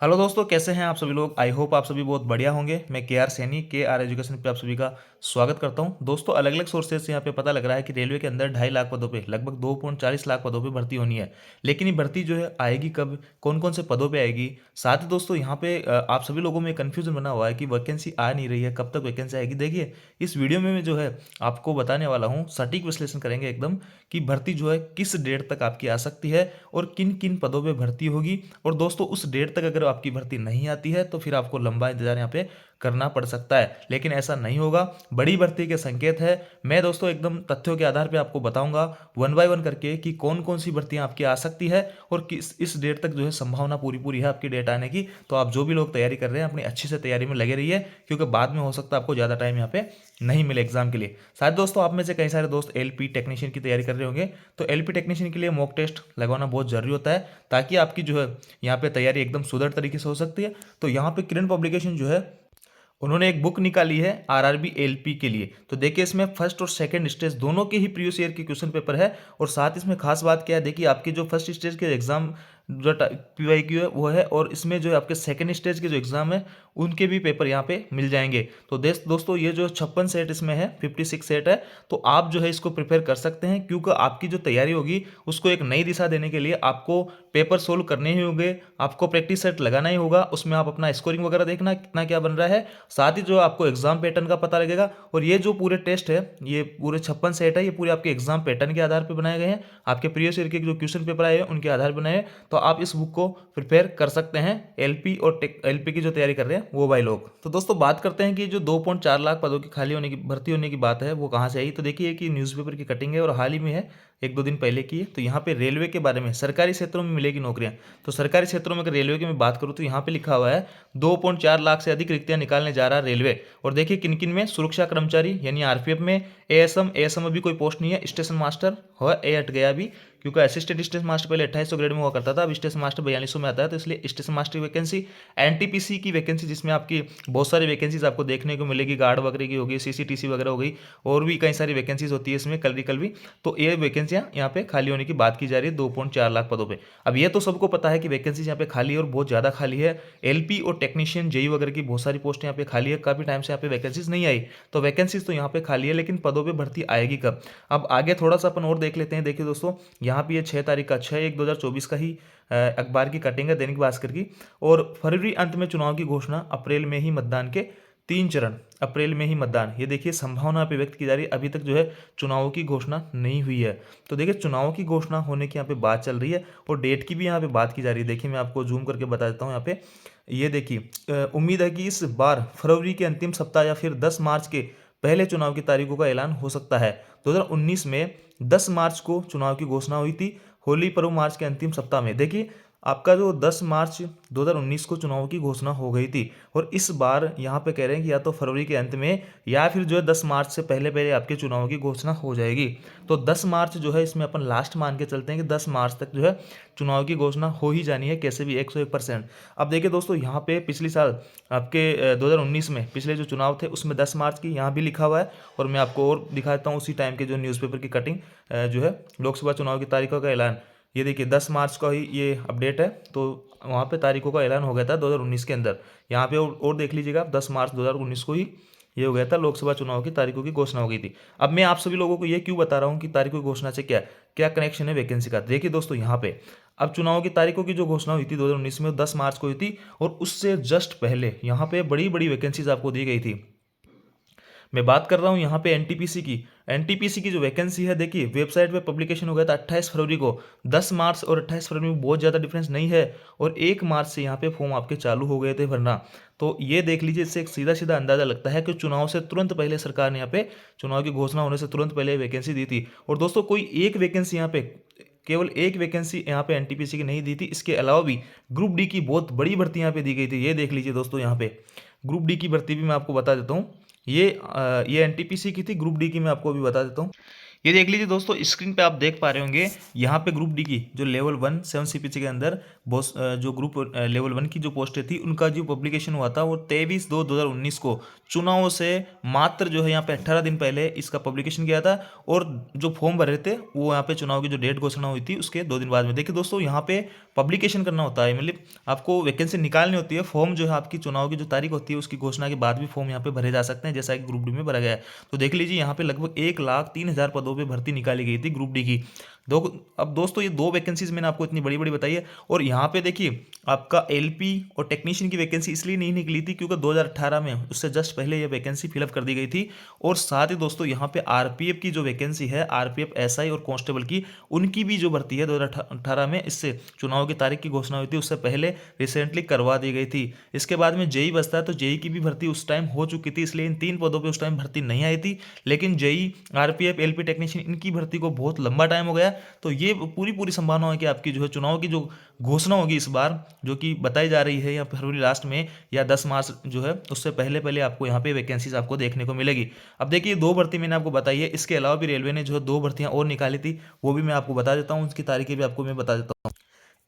Hello दोस्तों, कैसे हैं आप सभी लोग। आई होप आप सभी बहुत बढ़िया होंगे। मैं के आर सैनी के आर एजुकेशन पे आप सभी का स्वागत करता हूं। दोस्तों, अलग अलग सोर्सेज से यहाँ पे पता लग रहा है कि रेलवे के अंदर 2.5 लाख पदों पे लगभग 2.40 लाख पदों पे भर्ती होनी है। लेकिन ये भर्ती जो है आएगी कब, कौन कौन से पदों पे आएगी। साथ ही दोस्तों यहाँ पे आप सभी लोगों में कन्फ्यूजन बना हुआ है कि वैकेंसी आ नहीं रही है, कब तक वैकेंसी आएगी। देखिए, इस वीडियो में मैं जो है आपको बताने वाला हूँ, सटीक विश्लेषण करेंगे एकदम कि भर्ती जो है किस डेट तक आपकी आ सकती है और किन किन पदों पे भर्ती होगी। और दोस्तों, उस डेट तक अगर आपकी भर्ती नहीं आती है तो फिर आपको लंबा इंतजार यहाँ पे करना पड़ सकता है, लेकिन ऐसा नहीं होगा। बड़ी भर्ती के संकेत है। मैं दोस्तों एकदम तथ्यों के आधार पे आपको बताऊंगा वन बाय वन करके कि कौन कौन सी भर्तियां आपकी आ सकती है और किस इस डेट तक जो है संभावना पूरी पूरी है आपकी डेट आने की। तो आप जो भी लोग तैयारी कर रहे हैं अपनी अच्छी से तैयारी में लगे रहिए, क्योंकि बाद में हो सकता है आपको ज़्यादा टाइम यहाँ पे नहीं मिले एग्जाम के लिए। साथ दोस्तों, आप में से कई सारे दोस्त एलपी टेक्नीशियन की तैयारी कर रहे होंगे, तो एलपी टेक्नीशियन के लिए मॉक टेस्ट लगवाना बहुत जरूरी होता है, ताकि आपकी जो है यहाँ पे तैयारी एकदम सुदृढ़ तरीके से हो सकती है। तो यहाँ पे किरण पब्लिकेशन जो है उन्होंने एक बुक निकाली है आरआरबी एलपी के लिए। तो देखिए, इसमें फर्स्ट और सेकंड स्टेज दोनों के ही प्रीवियस ईयर के क्वेश्चन पेपर है। और साथ इसमें खास बात क्या है, देखिए आपकी जो फर्स्ट स्टेज के एग्जाम जो पीवाईक्यू है वो है, और इसमें जो आपके सेकंड स्टेज के जो एग्जाम है उनके भी पेपर यहाँ पे मिल जाएंगे। तो दोस्तों, ये जो 56 सेट इसमें है, 56 सेट है, तो आप जो है इसको प्रिपेयर कर सकते हैं, क्योंकि आपकी जो तैयारी होगी उसको एक नई दिशा देने के लिए आपको पेपर सोल्व करने ही होंगे, आपको प्रैक्टिस सेट लगाना ही होगा। उसमें आप अपना स्कोरिंग वगैरह देखना कितना क्या बन रहा है, साथ ही जो आपको एग्जाम पैटर्न का पता लगेगा। और ये जो पूरे टेस्ट है, ये पूरे 56 सेट है, ये पूरे आपके एग्जाम पैटर्न के आधार पर बनाए गए हैं, आपके प्रीवियस ईयर के जो क्वेश्चन पेपर आए हैं उनके आधार पर बनाए हैं। तो आप इस बुक को प्रिपेयर कर सकते हैं, एलपी और एलपी की जो तैयारी कर रहे हैं वो भाई लोग। तो दोस्तों, बात करते हैं कि जो 2.4 लाख पदों की खाली होने की भर्ती होने की बात है वो कहाँ से आई। तो देखिए कि न्यूज़पेपर की कटिंग है और हाल ही में है, एक दो दिन पहले की है। तो यहाँ पे रेलवे के बारे में सरकारी क्षेत्रों में मिलेगी नौकरियां। तो सरकारी क्षेत्रों में अगर रेलवे की मैं बात करूँ तो यहाँ पे लिखा हुआ है 2.4 लाख से अधिक रिक्तियां निकालने जा रहा है रेलवे। और देखिए किन किन में, सुरक्षा कर्मचारी यानी आरपीएफ में, एएसएम अभी कोई पोस्ट नहीं है, स्टेशन मास्टर हो ए हट गया अभी, क्योंकि असिस्टेंट स्टेशन मास्टर पहले 2800 ग्रेड में हुआ करता था, अब स्टेशन मास्टर 4200 में आता है, तो इसलिए स्टेशन मास्टर की वैकेंसी, एनटीपीसी की वैकेंसी जिसमें आपकी बहुत सारी वैकेंसीज आपको देखने को मिलेगी, गार्ड वगैरह की होगी, सीसीटीसी वगैरह हो गई, और भी कई सारी वैकेंसीज होती है इसमें कल भी। तो ये वैकेंसियां यहाँ पे खाली होने की बात की जा रही है 2.4 लाख पदों पे। अब ये तो सबको पता है कि वैकेंसीज यहाँ पे खाली है और बहुत ज़्यादा खाली है। एलपी और टेक्नीशियन जेई वगैरह की बहुत सारी पोस्ट यहाँ पे खाली है, काफ़ी टाइम से यहाँ पे वैकेंसीज नहीं आई। तो वैकेंसीज तो यहाँ पे खाली है, लेकिन पदों पर भर्ती आएगी कब। अब आगे थोड़ा सा अपन और देख लेते हैं। देखिए दोस्तों, यहाँ पे ये 6 तारीख का 6/1/2024 का ही अखबार की कटिंग है, दैनिक भास्कर की। और फरवरी अंत में चुनाव की घोषणा, अप्रैल में ही मतदान के 3 चरण, अप्रैल में ही मतदान। ये देखिए संभावना पे व्यक्त की जा रही है, अभी तक जो है चुनावों की घोषणा नहीं हुई है। तो देखिए चुनाव की घोषणा होने की यहाँ पे बात चल रही है और डेट की भी यहाँ पे बात की जा रही है। देखिए मैं आपको जूम करके बता देता हूँ यहाँ पे। ये देखिए, उम्मीद है कि इस बार फरवरी के अंतिम सप्ताह या फिर 10 मार्च के पहले चुनाव की तारीखों का ऐलान हो सकता है। 2019 में 10 मार्च को चुनाव की घोषणा हुई थी, होली पर्व मार्च के अंतिम सप्ताह में। देखिए आपका जो 10 मार्च 2019 को चुनाव की घोषणा हो गई थी, और इस बार यहाँ पे कह रहे हैं कि या तो फरवरी के अंत में या फिर जो है 10 मार्च से पहले पहले आपके चुनाव की घोषणा हो जाएगी। तो 10 मार्च जो है इसमें अपन लास्ट मान के चलते हैं कि 10 मार्च तक जो है चुनाव की घोषणा हो ही जानी है, कैसे भी 101%। अब देखिए दोस्तों, यहाँ पे पिछले साल आपके 2019 में पिछले जो चुनाव थे उसमें 10 मार्च की यहाँ भी लिखा हुआ है। और मैं आपको और दिखा देता हूँ उसी टाइम के जो न्यूज़पेपर की कटिंग जो है लोकसभा चुनाव की तारीखों का ऐलान। ये देखिए 10 मार्च का ही ये अपडेट है, तो वहाँ पे तारीखों का ऐलान हो गया था 2019 के अंदर। यहाँ पे और देख लीजिएगा आप, 10 मार्च 2019 को ही ये हो गया था, लोकसभा चुनाव की तारीखों की घोषणा हो गई थी। अब मैं आप सभी लोगों को ये क्यों बता रहा हूँ कि तारीखों की घोषणा से क्या क्या कनेक्शन है वैकेंसी का। देखिए दोस्तों, यहाँ पे अब चुनाव की तारीखों की जो घोषणा हुई थी 2019 में 10 मार्च को हुई थी, और उससे जस्ट पहले यहाँ पे बड़ी बड़ी वैकेंसीज आपको दी गई थी। मैं बात कर रहा हूँ यहाँ पे एनटीपीसी की। एनटीपीसी की जो वैकेंसी है, देखिए वेबसाइट पे पब्लिकेशन हो गया था 28 फरवरी को। 10 मार्च और 28 फरवरी में बहुत ज़्यादा डिफरेंस नहीं है, और 1 मार्च से यहाँ पे फॉर्म आपके चालू हो गए थे भरना। तो ये देख लीजिए, इससे एक सीधा सीधा अंदाजा लगता है कि चुनाव से तुरंत पहले सरकार ने यहाँ पे चुनाव की घोषणा होने से तुरंत पहले वैकेंसी दी थी। और दोस्तों, कोई एक वैकेंसी यहाँ पे, केवल एक वैकेंसी यहाँ पे एनटीपीसी की नहीं दी थी, इसके अलावा भी ग्रुप डी की बहुत बड़ी भर्ती यहाँ पे दी गई थी। ये देख लीजिए दोस्तों, यहाँ पे ग्रुप डी की भर्ती भी मैं आपको बता देता हूँ। ये एनटीपीसी की थी, ग्रुप डी की मैं आपको अभी बता देता हूँ। ये देख लीजिए दोस्तों, स्क्रीन पे आप देख पा रहे होंगे यहाँ पे ग्रुप डी की जो लेवल 1 7 सीपीसी के अंदर जो ग्रुप लेवल 1 की जो पोस्टें थी उनका जो पब्लिकेशन हुआ था वो 23/2/2019 को चुनाव से मात्र जो है यहाँ पे 18 दिन पहले इसका पब्लिकेशन किया था। और जो फॉर्म भरे थे वो यहाँ पे चुनाव की जो डेट घोषणा हुई थी उसके 2 दिन बाद में। देखिए दोस्तों, यहाँ पे पब्लिकेशन करना होता है, मतलब आपको वैकेंसी निकालनी होती है। फॉर्म जो है आपकी चुनाव की जो तारीख होती है उसकी घोषणा के बाद भी फॉर्म यहाँ पे भरे जा सकते हैं, जैसा कि ग्रुप डी में भरा गया है। तो देख लीजिए यहाँ पे लगभग 1,03,000 पदों पे भर्ती निकाली गई थी ग्रुप डी की। दो अब दोस्तों ये दो वैकेंसीज मैंने आपको इतनी बड़ी बड़ी बताई है। और यहाँ पे देखिए आपका एलपी और टेक्नीशियन की वैकेंसी इसलिए नहीं निकली थी क्योंकि 2018 में उससे जस्ट पहले ये वैकेंसी फिलअप कर दी गई थी। और साथ ही दोस्तों यहाँ पे आरपीएफ की जो वैकेंसी है, आरपीएफ एसआई और कांस्टेबल की, उनकी भी जो भर्ती है 2018 में, इससे चुनाव की तारीख की घोषणा हुई थी उससे पहले रिसेंटली करवा दी गई थी। इसके बाद में जेई बचता है, तो जेई की भी भर्ती उस टाइम हो चुकी थी, इसलिए इन 3 पदों पर उस टाइम भर्ती नहीं आई थी। लेकिन जेई, आरपीएफ, एलपी टेक्नीशियन, इनकी भर्ती को बहुत लंबा टाइम हो गया। तो ये पूरी पूरी संभावना है कि आपकी जो है चुनाव की जो घोषणा होगी इस बार, जो कि बताई जा रही है या फरवरी लास्ट में या 10 मार्च जो है उससे पहले पहले आपको यहाँ पे वैकेंसीज आपको देखने को मिलेगी। अब देखिए 2 भर्ती मैंने आपको बताई है, इसके अलावा भी रेलवे ने जो है 2 भर्तियां और निकाली थी, वो भी मैं आपको बता देता हूँ, उसकी तारीखें भी आपको मैं बता देता हूँ।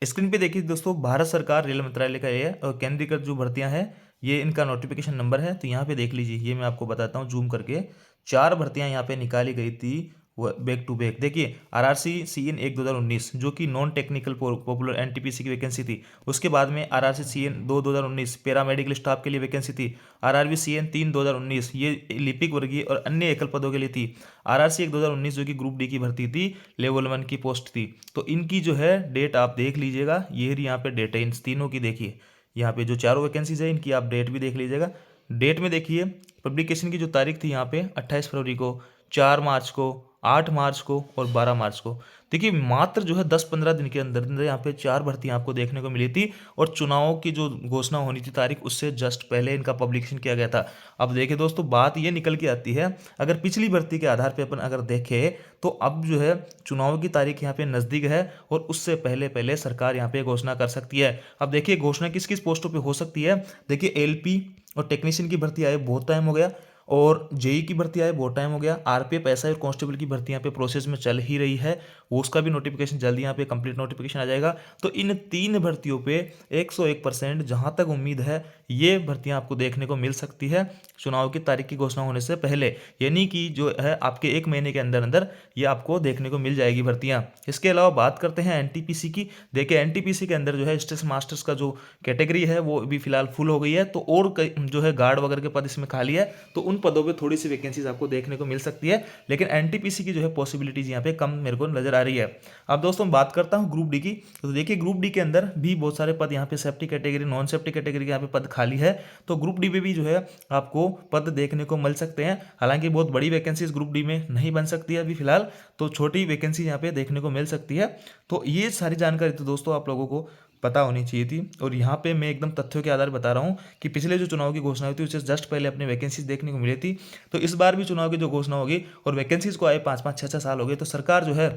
स्क्रीन पे देखिए दोस्तों, भारत सरकार रेल मंत्रालय का ये है और केंद्रीकृत जो भर्तियां हैं ये इनका नोटिफिकेशन नंबर है। तो यहाँ पे देख लीजिए, ये मैं आपको बताता हूँ जूम करके। 4 भर्तियां यहाँ पे निकाली गई थी वो बैक टू बैक। देखिए आरआरसी सीएन 1/2019 जो कि नॉन टेक्निकल पॉपुलर एनटीपीसी की वैकेंसी थी। उसके बाद में RRC CN 2/2019 para medical staff के लिए वैकेंसी थी। आरआरबी सीएन 3/2019 ये लिपिक वर्गीय और अन्य एकल पदों के लिए थी। आरआरसी 1/2019 जो कि ग्रुप डी की भर्ती थी, लेवल 1 की पोस्ट थी। तो इनकी जो है डेट आप देख लीजिएगा, ये यहाँ पे डेट है इन तीनों की। देखिए यहाँ पे जो चारों वैकेंसीज है इनकी आप डेट भी देख लीजिएगा। डेट में देखिए पब्लिकेशन की जो तारीख थी यहाँ पे 28 फरवरी को, 4 मार्च को, 8 मार्च को और 12 मार्च को। देखिए मात्र जो है 10-15 दिन के अंदर अंदर यहाँ पे 4 भर्तियां आपको देखने को मिली थी। और चुनाव की जो घोषणा होनी थी तारीख, उससे जस्ट पहले इनका पब्लिकेशन किया गया था। अब देखिए दोस्तों, बात ये निकल के आती है, अगर पिछली भर्ती के आधार पर अपन अगर देखें तो अब जो है चुनाव की तारीख यहाँ पे नज़दीक है और उससे पहले पहले सरकार यहाँ पे घोषणा कर सकती है। अब देखिए घोषणा किस किस पोस्टों पे हो सकती है। देखिए एलपी और टेक्नीशियन की भर्ती आए बहुत टाइम हो गया, और जेई की भर्ती आए बहुत टाइम हो गया। आरपीएफ एसआई और कांस्टेबल की भर्ती यहाँ पे प्रोसेस में चल ही रही है, वो उसका भी नोटिफिकेशन जल्दी यहाँ पे कंप्लीट नोटिफिकेशन आ जाएगा। तो इन 3 भर्तियों पे 101% जहाँ तक उम्मीद है ये भर्तियाँ आपको देखने को मिल सकती है चुनाव की तारीख की घोषणा होने से पहले, यानी कि जो है आपके 1 महीने के अंदर अंदर ये आपको देखने को मिल जाएगी भर्तियाँ। इसके अलावा बात करते हैं एनटीपीसी की। देखिए एनटीपीसी के अंदर जो है स्टेशन मास्टर्स का जो कैटेगरी है वो भी फिलहाल फुल हो गई है, तो और जो है गार्ड वगैरह के पद इसमें खाली है, तो उन पदों पे थोड़ी सी वैकेंसीज आपको देखने को मिल सकती है। लेकिन एनटीपीसी की जो है पॉसिबिलिटीज यहाँ पे कम मेरे को नजर आ रही है। अब दोस्तों बात करता हूँ ग्रुप डी की। तो देखिए ग्रुप डी के अंदर भी बहुत सारे पद यहाँ पे safety category, non safety category के यहाँ पे पद खाली है, तो ग्रुप डी में भी जो है आपको पद देखने को मिल सकते हैं। हालांकि बहुत बड़ी वैकेंसीज ग्रुप डी में नहीं बन सकती है अभी फिलहाल, तो छोटी वैकेंसी यहाँ पे देखने को मिल सकती है। तो ये सारी जानकारी तो दोस्तों आप लोगों को पता होनी चाहिए थी। और यहाँ पे मैं एकदम तथ्यों के आधार पर बता रहा हूँ कि पिछले जो चुनाव की घोषणा हुई थी उससे जस्ट पहले अपनी वैकेंसीज देखने को मिली थी। तो इस बार भी चुनाव की जो घोषणा होगी और वैकेंसीज को आए 5-5 6-6 साल हो गए, तो सरकार जो है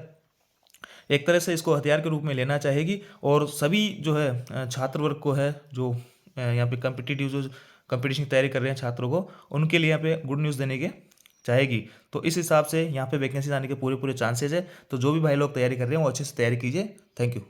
एक तरह से इसको हथियार के रूप में लेना चाहेगी। और सभी जो है छात्र वर्ग को है जो यहाँ पे कम्पिटिटिव जो कंपटीशन की तैयारी कर रहे हैं छात्रों को, उनके लिए यहाँ पे गुड न्यूज़ देने के चाहेगी। तो इस हिसाब से यहाँ पे वैकेंसीज आने के पूरे पूरे चांसेज है। तो जो भी भाई लोग तैयारी कर रहे हैं वो अच्छे से तैयारी कीजिए। Thank you.